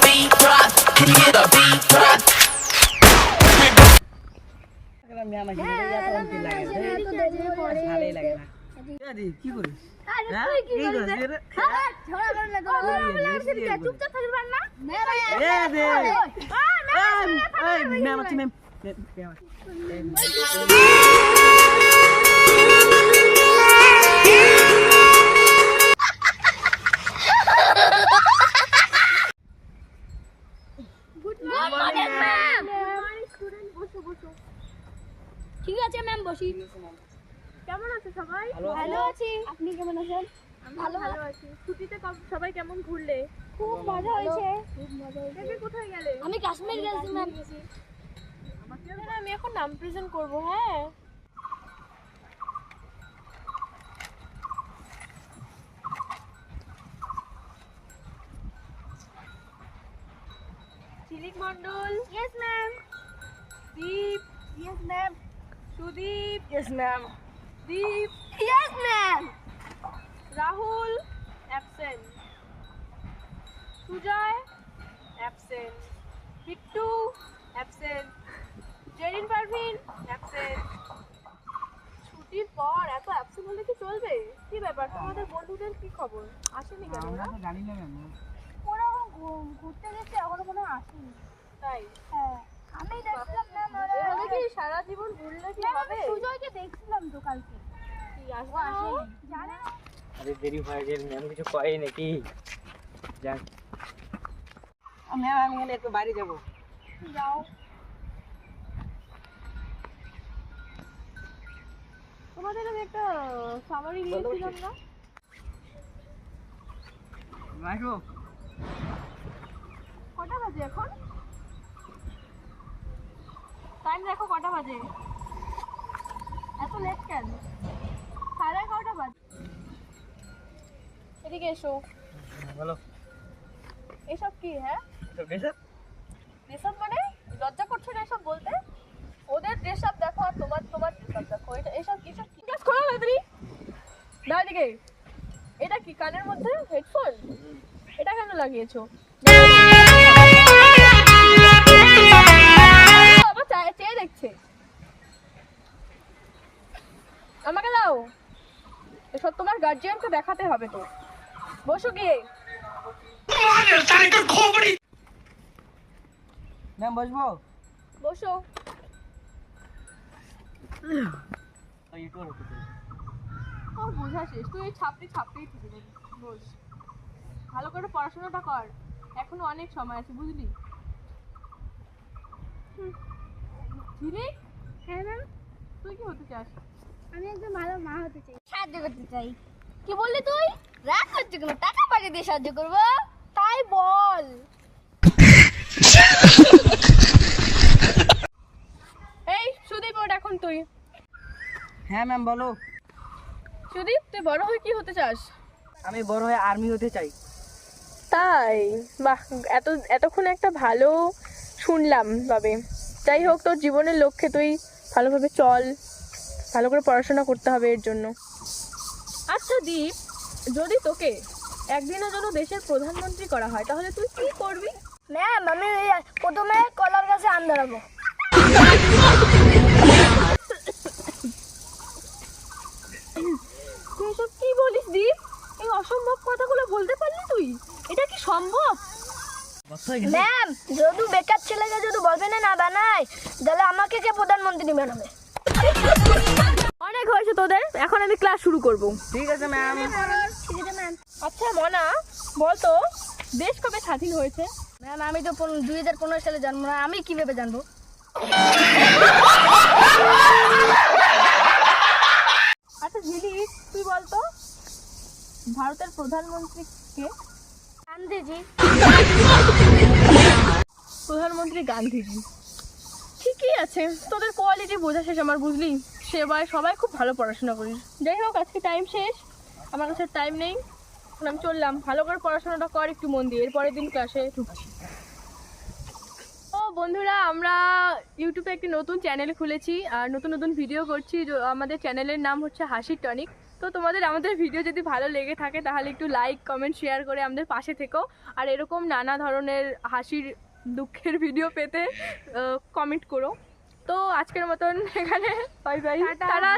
beat drop? Can you hear the beat drop? কি করিস? ঠিক আছে ম্যাম, বসি। কেমন আছে সবাই? ভালো আছি, আপনি কেমন আছেন? ভালো আছি। ছুটিতে সবাই কেমন ঘুরলে? খুব মজা হয়েছে। তুমি কোথায় গেলে? আমি কাশ্মীর গেছি ম্যাম। আমি এখন নাম প্রেজেন্ট করব। হ্যাঁ, Jhilik Mondal. Yes ma'am. Deep. Yes ma'am. Sudip. Yes ma'am. Deep. Yes ma'am. Rahul absent. Sujoy absent. Bittu absent. Jerin Parvin absent. ছুটির পর এত অ্যাবসেন্ট হলে কি চলবে? কি ব্যাপার, তোমাদের বন্ধুদের কি খবর? আসেনি কেন ওরা? জানি না ম্যাম। ওরা ঘুরতে গেছে, এখনো কোনো আসেনি। তাই হ্যাঁ, আমি দেখলাম ম্যাম। এভাবে কি সারা জীবন ঘুরলে কি হবে? সুজয়কে দেখছিলাম তো কালকে। কি ও আসবে না? আসেনি, জানে না। আরে দেরি হয়ে গেল, ম্যাম কিছু কয় নাকি? যাক ম্যাম, আমি এখানে একটু বাইরে যাবো। যাও। তোমাদের আমি একটা সামারি দিয়েছিলাম না? আসবো। কটা বাজে এখন? টাইম দেখো কটা বাজে। এত লেট কেন? 11:30 বাজে। এদিকে এসো। বলো। এসব কি? হ্যাঁ, এসব মানে লজ্জা করছো না এসব বলতে? ওদের ড্রেস আপ দেখো আর তোমার ড্রেস আপ দেখো। এটা এসব কি কাজ করো তাড়াতাড়ি। দাও এদিকে। এটা কি কানের মধ্যে হেডফোন? এটা কেন লাগিয়েছো? আবার চেয়ে দেখছে। আমাকে দাও। এসব তোমার গার্জিয়ানকে দেখাতে হবে তো। বসো গিয়ে। ম্যাম বসবো? বসো। ও বোঝা শেষ, তুই এই ছাপড়ি থেকে যাবি। বস, ভালো করে পড়াশোনাটা কর, এখনো অনেক সময় আছে, বুঝলি? ঝিলিক। হ্যাঁ ম্যাম। তুই কি হতে চাস? আমি একজন ভালো মা হতে চাই, সাহায্য করতে চাই। কি বললি তুই? রাগ করছিস কেন? টাকা পাঠিয়ে দিয়ে সাহায্য করবো? তাই বল। এই সুদীপ, ওঠ এখন তুই। হ্যাঁ ম্যাম বলো। সুদীপ, তুই বড় হয়ে কি হতে চাস? আমি বড় হয়ে আর্মি হতে চাই। তাই? বাহ, এতক্ষণ একটা ভালো শুনলাম। তবে যাই হোক, তোর জীবনের লক্ষ্যে তুই ভালোভাবে চল, ভালো করে পড়াশোনা করতে হবে এর জন্য। আচ্ছা দীপ, যদি তোকে একদিনের জন্য দেশের প্রধানমন্ত্রী করা হয় তাহলে তুই কি করবি? ম্যাম, আমি প্রথমে কলার গাছে আম ধরাবো। তুই এসব কি বলিস দীপ? এই অসম্ভব কথাগুলো বলতে পারলি তুই? এটা কি সম্ভব? ম্যাম, যদি বেকার ছেলেকে যদি বলবেন না বানায়, তাহলে আমাকে কে প্রধানমন্ত্রী বানাবে? অনেক হয়েছে তোদের, এখন আমি ক্লাস শুরু করব। ঠিক আছে ম্যাম। ঠিক আছে ম্যাম। আচ্ছা মনা, বল তো দেশ কবে স্বাধীন হয়েছে? ম্যাম, আমি তো 2015 সালে জন্ম না, আমি কিভাবে জানবো? আচ্ছা ঝিলিক, তুই বল তো ভারতের প্রধানমন্ত্রী কে? গান্ধীজি। প্রধানমন্ত্রী গান্ধীজি। ঠিকই আছে, তোদের কোয়ালিটি বোঝা শেষ আমার, বুঝলি? সবাই খুব ভালো পড়াশোনা করিস। যাই হোক, আজকে টাইম শেষ, আমার কাছে টাইম নেই, এখন আমি চললাম। ভালো করে পড়াশোনাটা কর একটু মন দিয়ে, এরপরের দিন ক্লাসে ঢুকছি। ও বন্ধুরা, আমরা ইউটিউবে একটি নতুন চ্যানেল খুলেছি আর নতুন ভিডিও করছি। আমাদের চ্যানেলের নাম হচ্ছে হাসির টনিক। তো তোমাদের আমাদের ভিডিও যদি ভালো লেগে থাকে তাহলে একটু লাইক কমেন্ট শেয়ার করে আমাদের পাশে থেকো, আর এরকম নানা ধরনের হাসির দুঃখের ভিডিও পেতে কমেন্ট করো। তো আজকের মতন এখানে বাই বাই, টাটা।